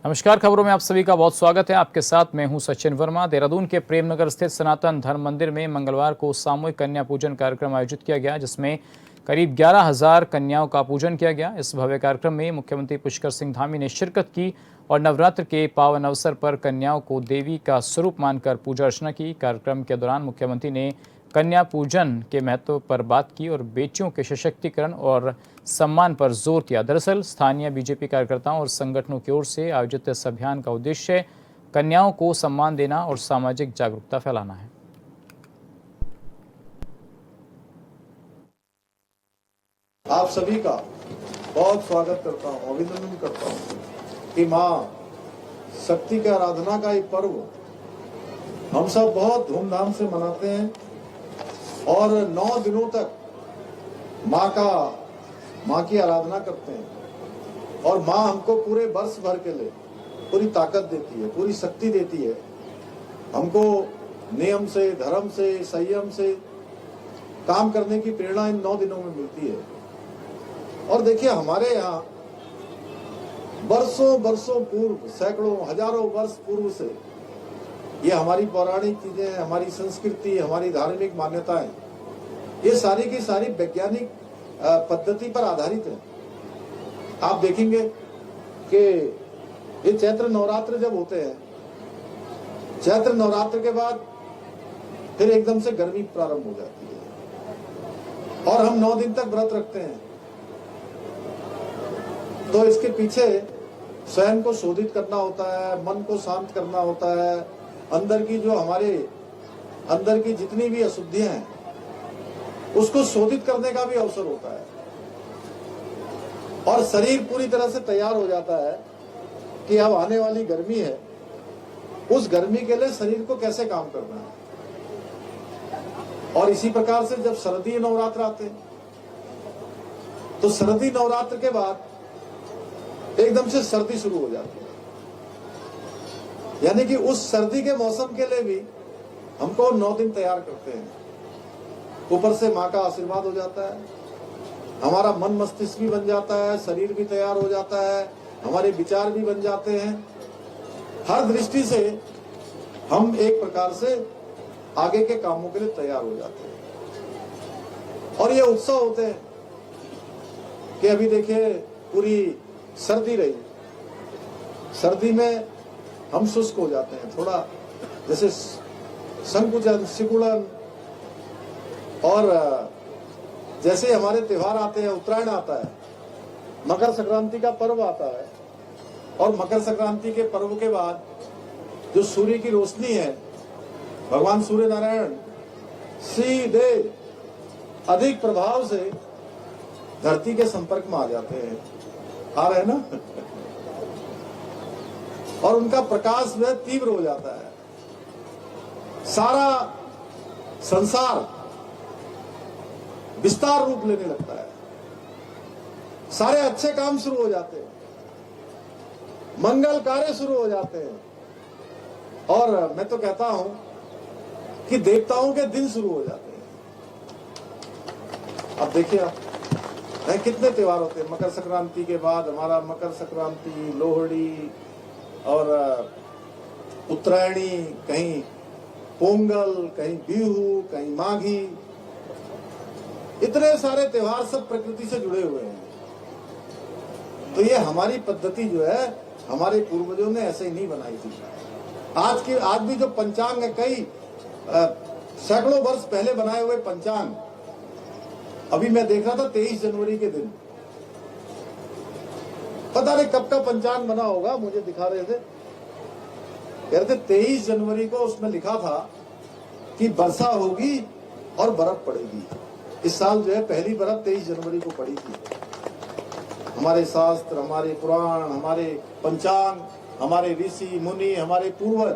नमस्कार, खबरों में आप सभी का बहुत स्वागत है। आपके साथ मैं हूं सचिन वर्मा। देहरादून के प्रेमनगर स्थित सनातन धर्म मंदिर में मंगलवार को सामूहिक कन्या पूजन कार्यक्रम आयोजित किया गया, जिसमें करीब 11,000 कन्याओं का पूजन किया गया। इस भव्य कार्यक्रम में मुख्यमंत्री पुष्कर सिंह धामी ने शिरकत की और नवरात्र के पावन अवसर पर कन्याओं को देवी का स्वरूप मानकर पूजा अर्चना की। कार्यक्रम के दौरान मुख्यमंत्री ने कन्या पूजन के महत्व पर बात की और बेटियों के सशक्तिकरण और सम्मान पर जोर दिया। दरअसल स्थानीय बीजेपी कार्यकर्ताओं और संगठनों की ओर से आयोजित इस अभियान का उद्देश्य कन्याओं को सम्मान देना और सामाजिक जागरूकता फैलाना है। आप सभी का बहुत स्वागत करता हूँ, अभिनंदन करता हूँ कि माँ शक्ति की आराधना का ये पर्व हम सब बहुत धूमधाम से मनाते हैं और 9 दिनों तक माँ की आराधना करते हैं और माँ हमको पूरे वर्ष भर के लिए पूरी ताकत देती है, पूरी शक्ति देती है। हमको नियम से, धर्म से, संयम से काम करने की प्रेरणा इन 9 दिनों में मिलती है। और देखिए, हमारे यहाँ वर्षों पूर्व, सैकड़ों हजारों वर्ष पूर्व से ये हमारी पौराणिक चीजें, हमारी संस्कृति, हमारी धार्मिक मान्यताएं, ये सारी की सारी वैज्ञानिक पद्धति पर आधारित है। आप देखेंगे कि ये चैत्र नवरात्र जब होते हैं, चैत्र नवरात्र के बाद फिर एकदम से गर्मी प्रारंभ हो जाती है और हम 9 दिन तक व्रत रखते हैं। तो इसके पीछे स्वयं को शोधित करना होता है, मन को शांत करना होता है, अंदर की जो हमारे अंदर की जितनी भी अशुद्धियां हैं उसको शोधित करने का भी अवसर होता है और शरीर पूरी तरह से तैयार हो जाता है कि अब आने वाली गर्मी है, उस गर्मी के लिए शरीर को कैसे काम करना है। और इसी प्रकार से जब सर्दी नवरात्र आते हैं तो सर्दी नवरात्र के बाद एकदम से सर्दी शुरू हो जाती है, यानी कि उस सर्दी के मौसम के लिए भी हमको 9 दिन तैयार करते हैं। ऊपर से माँ का आशीर्वाद हो जाता है, हमारा मन मस्तिष्क भी बन जाता है, शरीर भी तैयार हो जाता है, हमारे विचार भी बन जाते हैं। हर दृष्टि से हम एक प्रकार से आगे के कामों के लिए तैयार हो जाते हैं। और ये उत्सव होते हैं कि अभी देखिए पूरी सर्दी रही, सर्दी में हम शुष्क हो जाते हैं, थोड़ा जैसे संकुचन, सिकुड़न। और जैसे हमारे त्योहार आते हैं, उत्तरायण आता है, मकर संक्रांति का पर्व आता है और मकर संक्रांति के पर्व के बाद जो सूर्य की रोशनी है, भगवान सूर्य नारायण सीधे अधिक प्रभाव से धरती के संपर्क में आ जाते हैं, आ रहे हैं ना और उनका प्रकाश वह तीव्र हो जाता है, सारा संसार विस्तार रूप लेने लगता है, सारे अच्छे काम शुरू हो जाते हैं, मंगल कार्य शुरू हो जाते हैं और मैं तो कहता हूं कि देवताओं के दिन शुरू हो जाते हैं। अब देखिए आप कितने त्योहार होते हैं। मकर संक्रांति के बाद हमारा मकर संक्रांति, लोहड़ी और उत्तरायणी, कहीं पोंगल, कहीं बिहू, कहीं माघी, इतने सारे त्योहार सब प्रकृति से जुड़े हुए हैं। तो ये हमारी पद्धति जो है, हमारे पूर्वजों ने ऐसे ही नहीं बनाई थी। आज भी जो पंचांग है, कई सैकड़ों वर्ष पहले बनाए हुए पंचांग, अभी मैं देख रहा था 23 जनवरी के दिन, पता नहीं कब का पंचांग बना होगा, मुझे दिखा रहे थे, कह रहे थे 23 जनवरी को उसमें लिखा था कि वर्षा होगी और बर्फ पड़ेगी। इस साल जो है पहली बर्फ 23 जनवरी को पड़ी थी। हमारे शास्त्र, हमारे पुराण, हमारे पंचांग, हमारे ऋषि मुनि, हमारे पूर्वज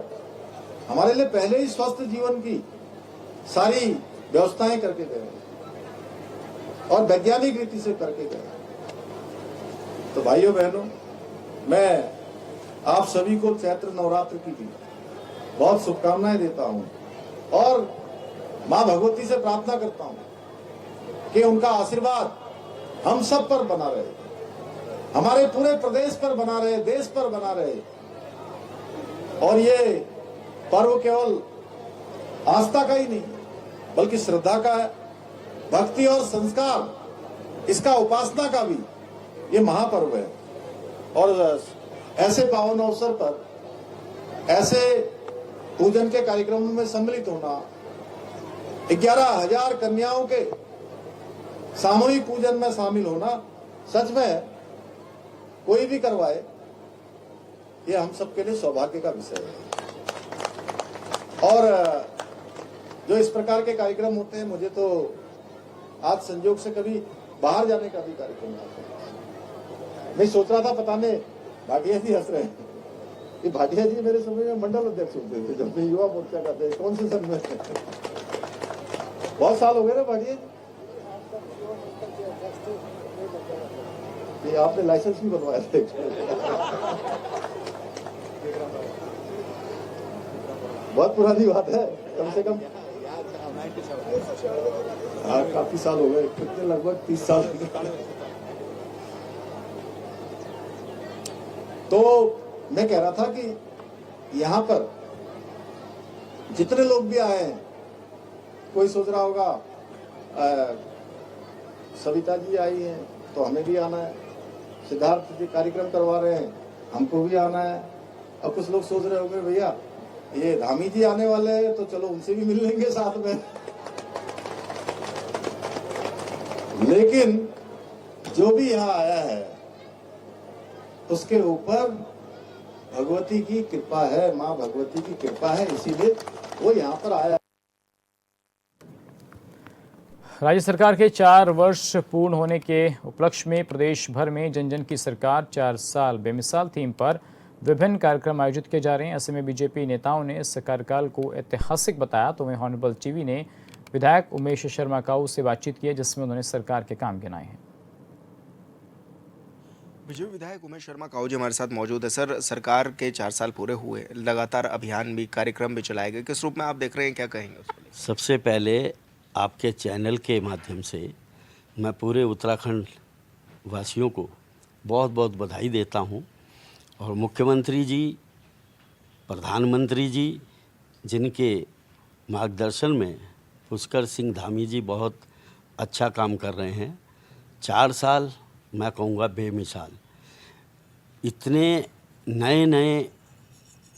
हमारे लिए पहले ही स्वस्थ जीवन की सारी व्यवस्थाएं करके गए और वैज्ञानिक रीति से करके गए। तो भाइयों बहनों, मैं आप सभी को चैत्र नवरात्र की भी बहुत शुभकामनाएं देता हूं और मां भगवती से प्रार्थना करता हूं कि उनका आशीर्वाद हम सब पर बना रहे हमारे पूरे प्रदेश पर बना रहे, देश पर बना रहे। और ये पर्व केवल आस्था का ही नहीं बल्कि श्रद्धा का है, भक्ति और संस्कार इसका उपासना का भी ये महापर्व है। और ऐसे पावन अवसर पर ऐसे पूजन के कार्यक्रमों में सम्मिलित होना, 11,000 कन्याओं के सामूहिक पूजन में शामिल होना, सच में कोई भी करवाए ये हम सबके लिए सौभाग्य का विषय है। और जो इस प्रकार के कार्यक्रम होते हैं, मुझे तो आज संयोग से कभी बाहर जाने का भी कार्यक्रम आता है। मैं सोच रहा था, पता नहीं भाटिया जी हंस रहे हैं, ये भाटिया जी मेरे समय में मंडल अध्यक्ष होते थे जब मैं युवा मोर्चा का था। कौन से सन में? बहुत साल हो गए ना भाटिया जी। ये आपने लाइसेंस भी बनवाया था। बहुत पुरानी बात है, कम से कम काफी साल हो गए, कितने, लगभग 30 साल। तो मैं कह रहा था कि यहाँ पर जितने लोग भी आए हैं, कोई सोच रहा होगा सविता जी आई हैं तो हमें भी आना है, सिद्धार्थ जी कार्यक्रम करवा रहे हैं हमको भी आना है। अब कुछ लोग सोच रहे होंगे भैया ये धामी जी आने वाले हैं तो चलो उनसे भी मिल लेंगे साथ में। लेकिन जो भी यहाँ आया है उसके ऊपर भगवती की कृपा है, माँ भगवती की कृपा है, इसीलिए वो यहाँ पर आया। राज्य सरकार के 4 वर्ष पूर्ण होने के उपलक्ष्य में प्रदेश भर में जन जन की सरकार 4 साल बेमिसाल थीम पर विभिन्न कार्यक्रम आयोजित किए जा रहे हैं। ऐसे में बीजेपी नेताओं ने इस कार्यकाल को ऐतिहासिक बताया। तो वहीं हॉनरेबल टीवी ने विधायक उमेश शर्मा काऊ से बातचीत की, जिसमें उन्होंने सरकार के काम गिनाए हैं। बीजेपी विधायक उमेश शर्मा काऊ जी हमारे साथ मौजूद है। सर, सरकार के 4 साल पूरे हुए, लगातार अभियान भी, कार्यक्रम भी चलाए गए, किस रूप में आप देख रहे हैं, क्या कहेंगे उसके लिए? सबसे पहले आपके चैनल के माध्यम से मैं पूरे उत्तराखंड वासियों को बहुत बहुत बधाई देता हूं। और मुख्यमंत्री जी, प्रधानमंत्री जी, जिनके मार्गदर्शन में पुष्कर सिंह धामी जी बहुत अच्छा काम कर रहे हैं। 4 साल मैं कहूँगा बेमिसाल, इतने नए नए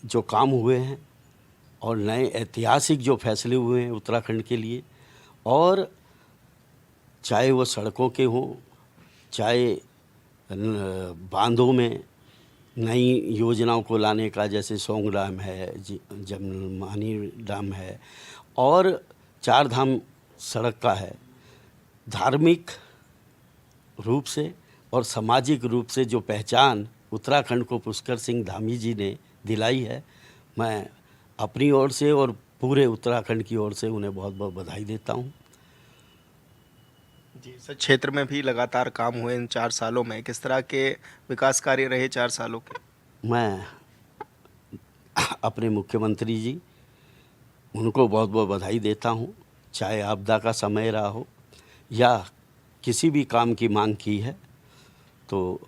जो काम हुए हैं और नए ऐतिहासिक जो फैसले हुए हैं उत्तराखंड के लिए, और चाहे वो सड़कों के हों, चाहे बांधों में नई योजनाओं को लाने का, जैसे सोंग डैम है, जमनानी डैम है, और 4 धाम सड़क का है। धार्मिक रूप से और सामाजिक रूप से जो पहचान उत्तराखंड को पुष्कर सिंह धामी जी ने दिलाई है, मैं अपनी ओर से और पूरे उत्तराखंड की ओर से उन्हें बहुत बहुत बधाई देता हूं। जी सर, क्षेत्र में भी लगातार काम हुए इन 4 सालों में, किस तरह के विकास कार्य रहे 4 सालों के? मैं अपने मुख्यमंत्री जी, उनको बहुत बहुत बधाई देता हूं। चाहे आपदा का समय रहा हो या किसी भी काम की मांग की है, तो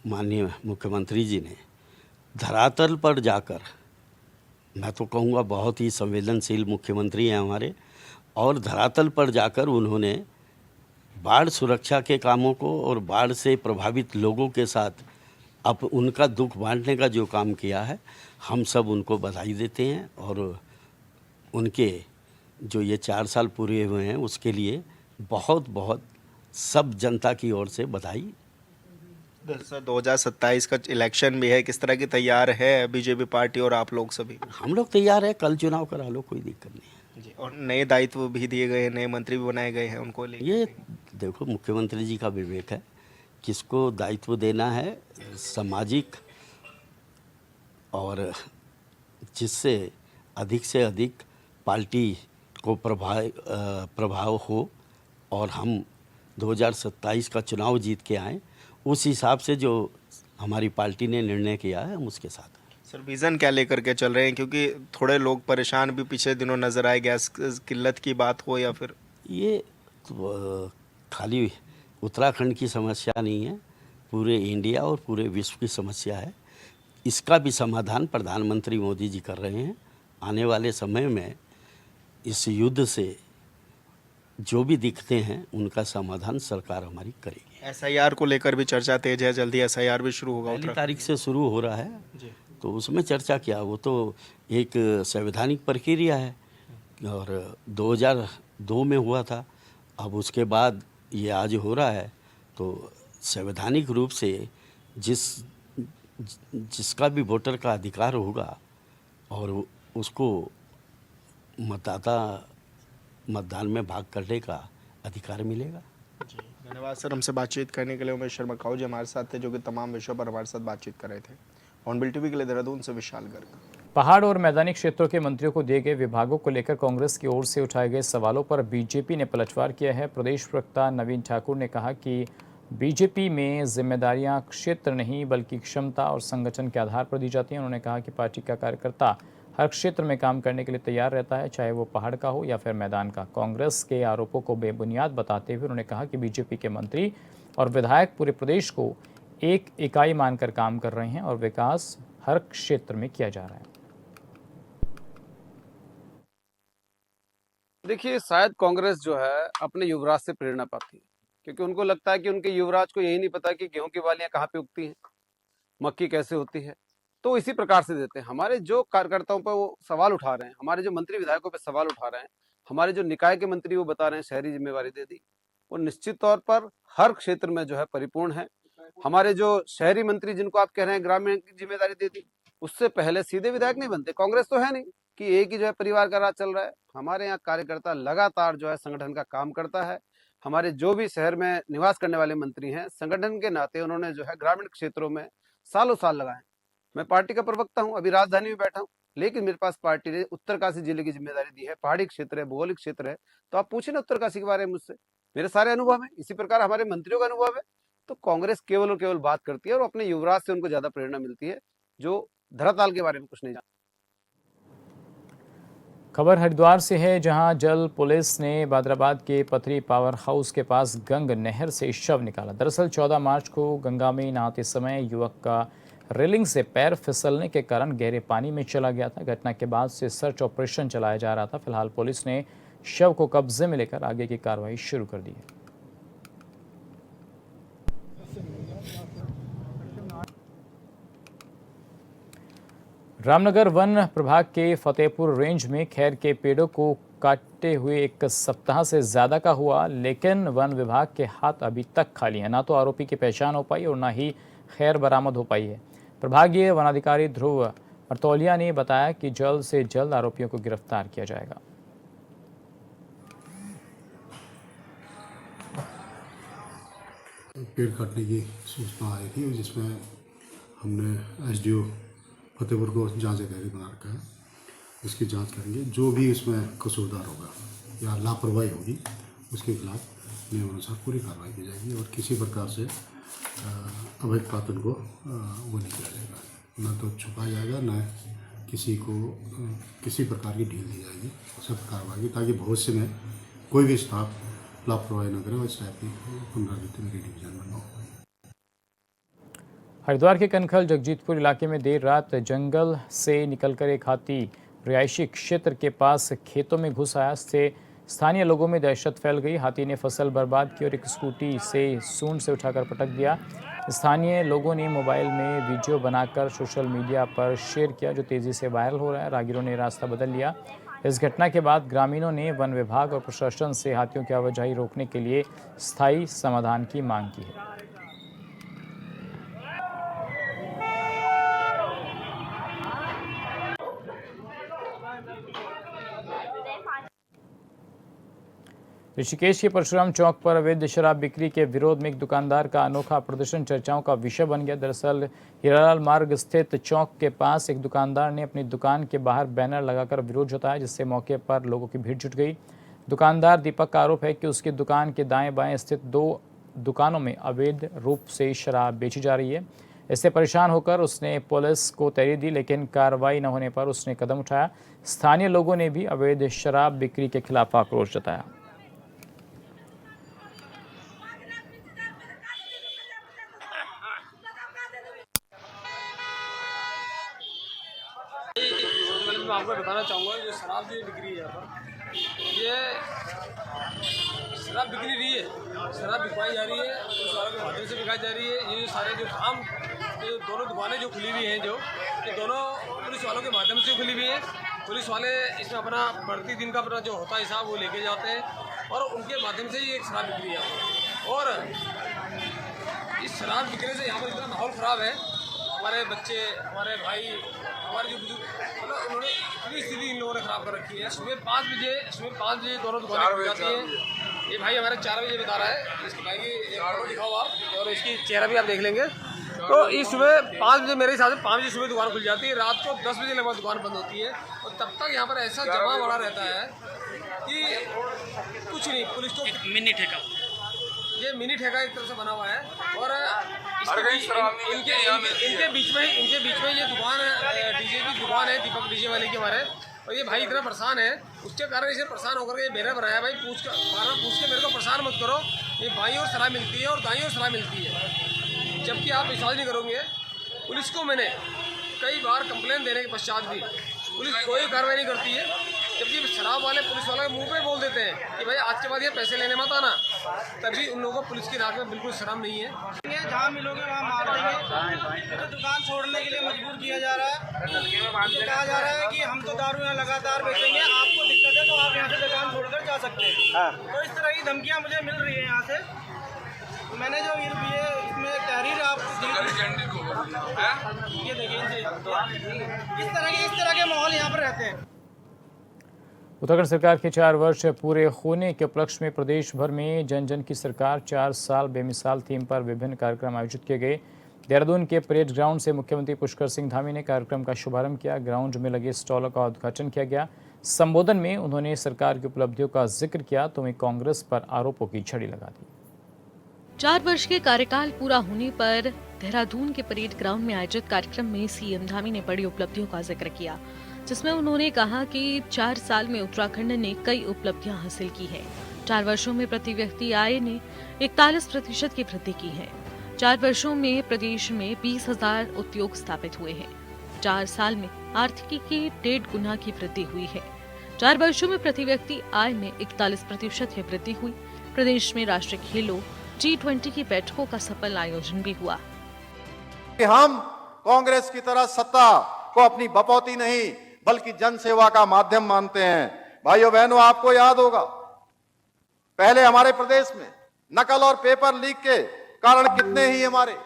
माननीय मुख्यमंत्री जी ने धरातल पर जाकर, मैं तो कहूँगा बहुत ही संवेदनशील मुख्यमंत्री हैं हमारे, और धरातल पर जाकर उन्होंने बाढ़ सुरक्षा के कामों को और बाढ़ से प्रभावित लोगों के साथ अब उनका दुख बांटने का जो काम किया है, हम सब उनको बधाई देते हैं। और उनके जो ये 4 साल पूरे हुए हैं उसके लिए बहुत बहुत सब जनता की ओर से बधाई। सर, 2027 का इलेक्शन भी है, किस तरह की तैयार है बीजेपी पार्टी और आप लोग सभी? हम लोग तैयार है, कल चुनाव करा लो, कोई दिक्कत नहीं है जी। और नए दायित्व भी दिए गए हैं, नए मंत्री भी बनाए गए हैं, उनको ले ये देखो मुख्यमंत्री जी का विवेक है, किसको दायित्व देना है सामाजिक और जिससे अधिक से अधिक पार्टी को प्रभाव हो और हम 2027 का चुनाव जीत के आएँ, उस हिसाब से जो हमारी पार्टी ने निर्णय किया है हम उसके साथ हैं। सर, विज़न क्या लेकर के चल रहे हैं, क्योंकि थोड़े लोग परेशान भी पिछले दिनों नज़र आए, गैस किल्लत की बात हो या फिर ये तो खाली उत्तराखंड की समस्या नहीं है, पूरे इंडिया और पूरे विश्व की समस्या है। इसका भी समाधान प्रधानमंत्री मोदी जी कर रहे हैं। आने वाले समय में इस युद्ध से जो भी दिखते हैं उनका समाधान सरकार हमारी करेगी। एसआईआर को लेकर भी चर्चा तेज है, जल्दी एसआईआर भी शुरू होगा। पहली तारीख से शुरू हो रहा है तो उसमें चर्चा क्या, वो तो एक संवैधानिक प्रक्रिया है और 2002 में हुआ था। अब उसके बाद ये आज हो रहा है तो संवैधानिक रूप से जिसका भी वोटर का अधिकार होगा और उसको मतदान में भाग करने का अधिकार मिलेगा। धन्यवाद सर, हमसे बातचीत करने के लिए। उमेश शर्मा काऊ जी हमारे साथ थे, जो कि तमाम विषयों पर हमारे साथ बातचीत कर रहे थे। हॉर्नबिल टीवी के लिए देहरादून से विशाल गर्ग। पहाड़ और मैदानी क्षेत्रों के मंत्रियों को दिए गए विभागों को लेकर कांग्रेस की ओर से उठाए गए सवालों पर बीजेपी ने पलटवार किया है। प्रदेश प्रवक्ता नवीन ठाकुर ने कहा कि बीजेपी में जिम्मेदारियां क्षेत्र नहीं बल्कि क्षमता और संगठन के आधार पर दी जाती हैं। उन्होंने कहा कि पार्टी का कार्यकर्ता हर क्षेत्र में काम करने के लिए तैयार रहता है, चाहे वो पहाड़ का हो या फिर मैदान का। कांग्रेस के आरोपों को बेबुनियाद बताते हुए उन्होंने कहा कि बीजेपी के मंत्री और विधायक पूरे प्रदेश को एक इकाई मानकर काम कर रहे हैं और विकास हर क्षेत्र में किया जा रहा है। देखिए, शायद कांग्रेस जो है अपने युवराज से प्रेरणा पाती है, क्योंकि उनको लगता है कि उनके युवराज को यही नहीं पता कि गेहूं की बालियां कहाँ पे उगती हैं, मक्की कैसे होती है, तो इसी प्रकार से देते हैं। हमारे जो कार्यकर्ताओं पर वो सवाल उठा रहे हैं, हमारे जो मंत्री विधायकों पर सवाल उठा रहे हैं, हमारे जो निकाय के मंत्री वो बता रहे हैं शहरी जिम्मेवारी दे दी, वो निश्चित तौर पर हर क्षेत्र में जो है परिपूर्ण है। हमारे जो शहरी मंत्री जिनको आप कह रहे हैं ग्रामीण की जिम्मेदारी दे दी, उससे पहले सीधे विधायक नहीं बनते। कांग्रेस तो है नहीं कि एक ही जो है परिवार का राज चल रहा है। हमारे यहाँ कार्यकर्ता लगातार जो है संगठन का काम करता है। हमारे जो भी शहर में निवास करने वाले मंत्री हैं, संगठन के नाते उन्होंने जो है ग्रामीण क्षेत्रों में सालों साल लगाए। मैं पार्टी का प्रवक्ता हूं, अभी राजधानी में बैठा हूं, लेकिन मेरे पास पार्टी ने उत्तरकाशी जिले की जिम्मेदारी दी है। पहाड़ी क्षेत्र है, भौगोलिक क्षेत्र है, तो आप पूछे ना उत्तरकाशी के बारे में मुझसे, मेरे सारे अनुभव है। इसी प्रकार हमारे मंत्रियों का अनुभव है। तो कांग्रेस केवल और केवल बात करती है और अपने युवराज से उनको ज्यादा प्रेरणा मिलती है, जो धरातल के बारे में कुछ नहीं जानते। खबर हरिद्वार से है, जहां जल पुलिस ने बादराबाद के पथरी पावर हाउस के पास गंग नहर से शव निकाला। दरअसल 14 मार्च को गंगा में नहाते समय युवक का रेलिंग से पैर फिसलने के कारण गहरे पानी में चला गया था। घटना के बाद से सर्च ऑपरेशन चलाया जा रहा था। फिलहाल पुलिस ने शव को कब्जे में लेकर आगे की कार्रवाई शुरू कर दी है। रामनगर वन प्रभाग के फतेहपुर रेंज में खैर के पेड़ों को काटते हुए 1 सप्ताह से ज्यादा का हुआ, लेकिन वन विभाग के हाथ अभी तक खाली हैं। ना तो आरोपी की पहचान हो पाई और ना ही खैर बरामद हो पाई है। प्रभागीय वनाधिकारी ध्रुव मरतौलिया ने बताया कि जल्द से जल्द आरोपियों को गिरफ्तार किया जाएगा। पेड़ काटने की सूचना आई थी, जिसमें हमने एसडीओ फतेहपुर को जांच अधिकारी बना रखा है। इसकी जांच करेंगे। जो भी इसमें कसूरदार होगा या लापरवाही होगी, उसके खिलाफ नियमानुसार पूरी कार्रवाई की जाएगी और किसी प्रकार से अवैध पातन को वो नहीं किया जाएगा, न तो छुपाया जाएगा, न किसी को किसी प्रकार की ढील दी जाएगी। सब कार्रवाई, ताकि भविष्य में कोई भी स्टाफ लापरवाही न करे और इस टाइप की पुनरावृत्ति मेरी डिवीजन में न हो। हरिद्वार के कनखल जगजीतपुर इलाके में देर रात जंगल से निकलकर एक हाथी रिहायशी क्षेत्र के पास खेतों में घुस आया। इससे स्थानीय लोगों में दहशत फैल गई। हाथी ने फसल बर्बाद की और एक स्कूटी से सूंड से उठाकर पटक दिया। स्थानीय लोगों ने मोबाइल में वीडियो बनाकर सोशल मीडिया पर शेयर किया, जो तेज़ी से वायरल हो रहा है। राहगीरों ने रास्ता बदल लिया। इस घटना के बाद ग्रामीणों ने वन विभाग और प्रशासन से हाथियों की आवाजाही रोकने के लिए स्थायी समाधान की मांग की है। ऋषिकेश के परशुराम चौक पर अवैध शराब बिक्री के विरोध में एक दुकानदार का अनोखा प्रदर्शन चर्चाओं का विषय बन गया। दरअसल हीरालाल मार्ग स्थित चौक के पास एक दुकानदार ने अपनी दुकान के बाहर बैनर लगाकर विरोध जताया, जिससे मौके पर लोगों की भीड़ जुट गई। दुकानदार दीपक का आरोप है कि उसकी दुकान के दाएं बाएं स्थित 2 दुकानों में अवैध रूप से शराब बेची जा रही है। इससे परेशान होकर उसने पुलिस को तहरीर दी, लेकिन कार्रवाई न होने पर उसने कदम उठाया। स्थानीय लोगों ने भी अवैध शराब बिक्री के खिलाफ आक्रोश जताया। मैं आपको बताना चाहूँगा जो शराब जो बिक्री है यहाँ पर, ये शराब बिक्री रही है, शराब बिकवाई जा रही है, पुलिस वालों के माध्यम से बिकाई जा रही है। ये जो सारे जो काम, जो दोनों दुकानें जो खुली हुई हैं, जो ये दोनों पुलिस वालों के माध्यम से खुली हुई हैं। पुलिस वाले इसमें अपना बढ़ती दिन का अपना जो होता है हिसाब वो लेके जाते हैं और उनके माध्यम से ही एक शराब बिक्री है। और इस शराब बिकने से यहाँ पर इतना माहौल ख़राब है, हमारे बच्चे, हमारे भाई, हमारे जो बुजुर्ग, मतलब उन्होंने इतनी स्थिति इन लोगों ने ख़राब कर रखी है। सुबह 5 बजे दोनों दुकानें खुल जाती हैं। ये भाई हमारे 4 बजे बता रहा है, इसकी भाई की फोटो दिखाओ आप और इसकी चेहरा भी आप देख लेंगे। तो इस सुबह 5 बजे, मेरे हिसाब से 5 बजे सुबह दुकान खुल जाती है, रात को 10 बजे लगभग दुकान बंद होती है और तब तक यहाँ पर ऐसा जमा बड़ा रहता है कि कुछ नहीं। पुलिस तो मिनी ठेका, ये मिनी ठेका एक तरह से बना हुआ है और इनके बीच में ये दुकान डीजे की दुकान है, दीपक डीजे वाले की हमारे। और ये भाई इतना परेशान है, उसके कारण इसे परेशान होकर ये बैनर बनाया, भाई पूछ के मेरे को परेशान मत करो। ये बाईं ओर शराब मिलती है और दाईं ओर शराब मिलती है, जबकि आप विश्वास नहीं करोगे, पुलिस को मैंने कई बार कंप्लेन देने के पश्चात भी पुलिस कोई कार्रवाई नहीं करती है। जबकि शराब वाले पुलिस वाले मुंह पे बोल देते हैं कि भाई आज के बाद ये पैसे लेने मत आना, तभी उन लोगों को पुलिस की नाक में बिल्कुल शर्म नहीं है। जहाँ मिलोगे वहाँ मार देंगे, तो दुकान छोड़ने के लिए मजबूर किया जा रहा है। ये कहा जा रहा है कि हम तो दारू यहाँ लगातार बेचेंगे, आपको दिक्कत है तो आप यहाँ से दुकान छोड़कर जा सकते हैं। तो इस तरह की धमकियाँ मुझे मिल रही है यहाँ से। मैंने जो ये इसमें तहरीर आप ये देखिए, इस तरह के माहौल यहाँ पर रहते हैं। उत्तराखंड सरकार के 4 वर्ष पूरे होने के उपलक्ष्य में प्रदेश भर में जन जन की सरकार 4 साल बेमिसाल थीम पर विभिन्न कार्यक्रम आयोजित किए गए। देहरादून के परेड ग्राउंड से मुख्यमंत्री पुष्कर सिंह धामी ने कार्यक्रम का शुभारंभ किया। ग्राउंड में लगे स्टॉलों का उद्घाटन किया गया। संबोधन में उन्होंने सरकार की उपलब्धियों का जिक्र किया तो वहीं कांग्रेस पर आरोपों की झड़ी लगा दी। 4 वर्ष के कार्यकाल पूरा होने पर देहरादून के परेड ग्राउंड में आयोजित कार्यक्रम में सीएम धामी ने बड़ी उपलब्धियों का जिक्र किया, जिसमें उन्होंने कहा कि 4 साल में उत्तराखंड ने कई उपलब्धियां हासिल की हैं। 4 वर्षों में प्रति व्यक्ति आय ने 41% की वृद्धि की है। 4 वर्षों में प्रदेश में 20,000 उद्योग स्थापित हुए हैं। 4 साल में आर्थिकी की 1.5 गुना की वृद्धि हुई है। 4 वर्षों में प्रति व्यक्ति आय में 41% की वृद्धि हुई। प्रदेश में राष्ट्रीय खेलों G20 की बैठकों का सफल आयोजन भी हुआ। कि हम कांग्रेस की तरह सत्ता को अपनी बपौती नहीं बल्कि जन सेवा का माध्यम मानते हैं। भाइयों बहनों, आपको याद होगा पहले हमारे प्रदेश में नकल और पेपर लीक के कारण कितने ही हमारे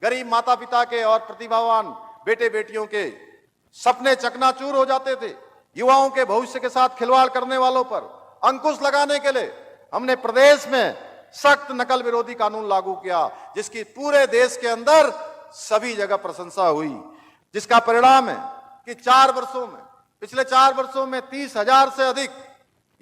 गरीब माता पिता के और प्रतिभावान बेटे बेटियों के सपने चकनाचूर हो जाते थे। युवाओं के भविष्य के साथ खिलवाड़ करने वालों पर अंकुश लगाने के लिए हमने प्रदेश में सख्त नकल विरोधी कानून लागू किया, जिसकी पूरे देश के अंदर सभी जगह प्रशंसा हुई, जिसका परिणाम है कि पिछले 4 वर्षों में 30,000 से अधिक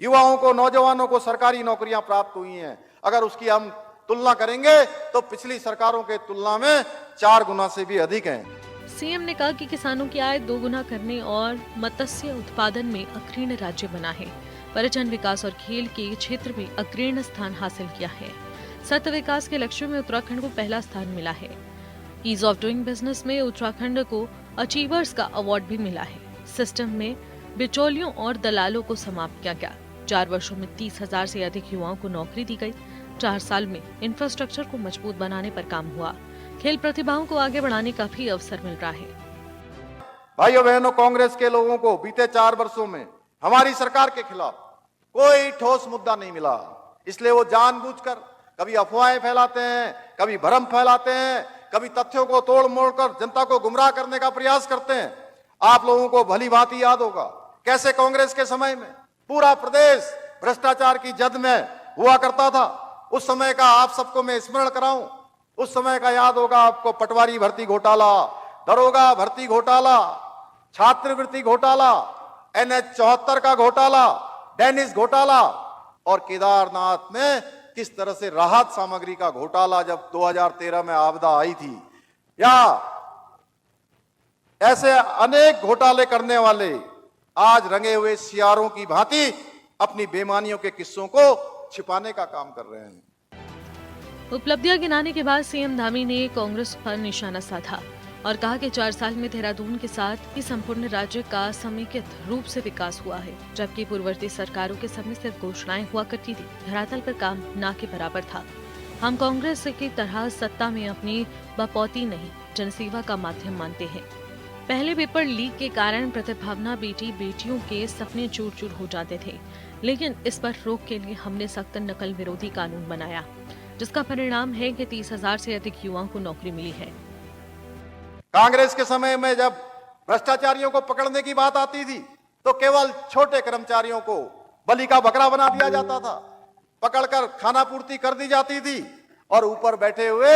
युवाओं को, नौजवानों को सरकारी नौकरियां प्राप्त हुई हैं। अगर उसकी हम तुलना करेंगे तो पिछली सरकारों के तुलना में 4 गुना से भी अधिक है। सीएम ने कहा कि किसानों की आय 2 गुना करने और मत्स्य उत्पादन में अग्रणी राज्य बना है। पर्यटन विकास और खेल के क्षेत्र में अग्रणी स्थान हासिल किया है। सतत विकास के लक्ष्यों में उत्तराखंड को पहला स्थान मिला है। ईज ऑफ डूइंग बिजनेस में उत्तराखंड को अचीवर्स का अवार्ड भी मिला है। सिस्टम में बिचौलियों और दलालों को समाप्त किया गया। 4 वर्षों में 30,000 से अधिक युवाओं को नौकरी दी गई। 4 साल में इंफ्रास्ट्रक्चर को मजबूत बनाने पर काम हुआ। खेल प्रतिभाओं को आगे बढ़ाने का भी अवसर मिल रहा है। भाइयों बहनों, कांग्रेस के लोगों को बीते 4 वर्षों में हमारी सरकार के खिलाफ कोई ठोस मुद्दा नहीं मिला, इसलिए वो जानबूझकर कभी अफवाहें फैलाते हैं, कभी भ्रम फैलाते हैं, कभी तथ्यों को तोड़ मोड़ कर जनता को गुमराह करने का प्रयास करते हैं। आप लोगों को भली भांति याद होगा कैसे कांग्रेस के समय में पूरा प्रदेश भ्रष्टाचार की जद में हुआ करता था। उस समय का आप सबको मैं स्मरण कराऊं, उस समय का याद होगा आपको पटवारी भर्ती घोटाला, दरोगा भर्ती घोटाला, छात्रवृत्ति घोटाला, NH 74 का घोटाला, डेनिस घोटाला और केदारनाथ में किस तरह से राहत सामग्री का घोटाला जब 2013 में आपदा आई थी, या ऐसे अनेक घोटाले करने वाले आज रंगे हुए सियारों की भांति अपनी बेईमानियों के किस्सों को छिपाने का काम कर रहे हैं। उपलब्धियां गिनाने के बाद सीएम धामी ने कांग्रेस पर निशाना साधा और कहा कि 4 साल में देहरादून के साथ ही संपूर्ण राज्य का समेकित रूप से विकास हुआ है, जबकि पूर्ववर्ती सरकारों के समय सिर्फ घोषणाएं हुआ करती थी, धरातल पर काम ना के बराबर था। हम कांग्रेस की तरह सत्ता में अपनी बपौती नहीं, जनसेवा का माध्यम मानते हैं। पहले पेपर लीक के कारण प्रतिभावना बेटियों के सपने चूर चूर हो जाते थे, लेकिन इस पर रोक के लिए हमने सख्त नकल विरोधी कानून बनाया, जिसका परिणाम है कि 30,000 से अधिक युवाओं को नौकरी मिली है। कांग्रेस के समय में जब भ्रष्टाचारियों को पकड़ने की बात आती थी तो केवल छोटे कर्मचारियों को बलि का बकरा बना दिया जाता था, पकड़कर खाना पूर्ति कर दी जाती थी और ऊपर बैठे हुए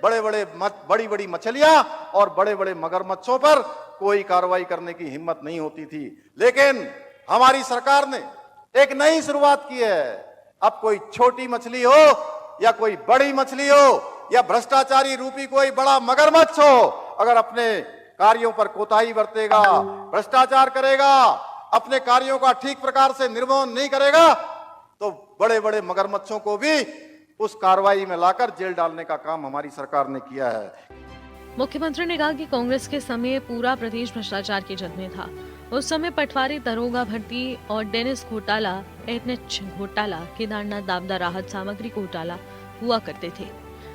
बड़ी बड़ी मछलियां और बड़े बड़े मगरमच्छों पर कोई कार्रवाई करने की हिम्मत नहीं होती थी। लेकिन हमारी सरकार ने एक नई शुरुआत की है। अब कोई छोटी मछली हो या कोई बड़ी मछली हो या भ्रष्टाचारी रूपी कोई बड़ा मगरमच्छ हो, अगर अपने कार्यों पर कोताही बरतेगा, भ्रष्टाचार करेगा, अपने कार्यों का ठीक प्रकार से निर्वहन नहीं करेगा, तो बड़े बड़े मगरमच्छों को भी उस कार्रवाई में लाकर जेल डालने का काम हमारी सरकार ने किया है। मुख्यमंत्री ने कहा कि कांग्रेस के समय पूरा प्रदेश भ्रष्टाचार के जद में था। उस समय पटवारी, दरोगा भर्ती और डेनिस घोटाला, एनएच घोटाला, केदारनाथ आपदा राहत सामग्री घोटाला हुआ करते थे।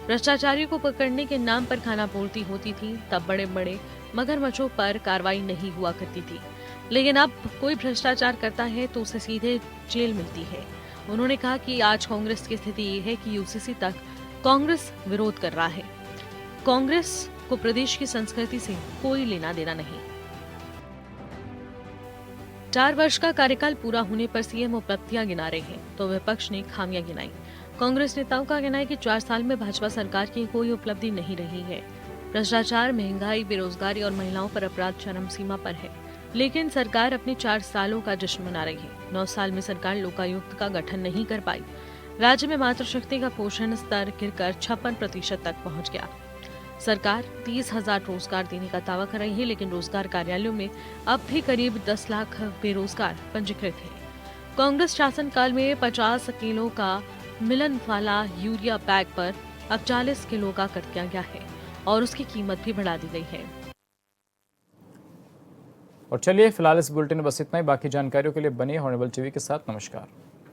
भ्रष्टाचारियों को पकड़ने के नाम पर खानापूर्ति होती थी, तब बड़े बड़े मगरमच्छों पर कार्रवाई नहीं हुआ करती थी। लेकिन अब कोई भ्रष्टाचार करता है तो उसे सीधे जेल मिलती है। उन्होंने कहा कि आज कांग्रेस की स्थिति ये है कि यूसीसी तक कांग्रेस विरोध कर रहा है। कांग्रेस को प्रदेश की संस्कृति से कोई लेना देना नहीं। 4 वर्ष का कार्यकाल पूरा होने पर सीएम उपलब्धियां गिना रहे हैं तो विपक्ष ने खामियां गिनाई। कांग्रेस नेताओं का कहना है कि 4 साल में भाजपा सरकार की कोई उपलब्धि नहीं रही है। भ्रष्टाचार, महंगाई, बेरोजगारी और महिलाओं पर अपराध चरम सीमा पर है, लेकिन सरकार अपने 4 सालों का जश्न मना रही है। 9 साल में सरकार लोकायुक्त का गठन नहीं कर पाई। राज्य में मातृशक्ति का पोषण स्तर गिरकर 56% तक पहुंच गया। सरकार 30,000 रोजगार देने का दावा कर रही है, लेकिन रोजगार कार्यालयों में अब भी करीब 10 लाख बेरोजगार पंजीकृत हैं। कांग्रेस शासनकाल में 50 किलो का मिलन वाला यूरिया बैग पर अब 40 किलो का कर दिया गया है और उसकी कीमत भी बढ़ा दी गई है। और चलिए फिलहाल इस बुलेटिन में बस इतना ही। बाकी जानकारियों के लिए बने हॉनेबल टीवी के साथ। नमस्कार।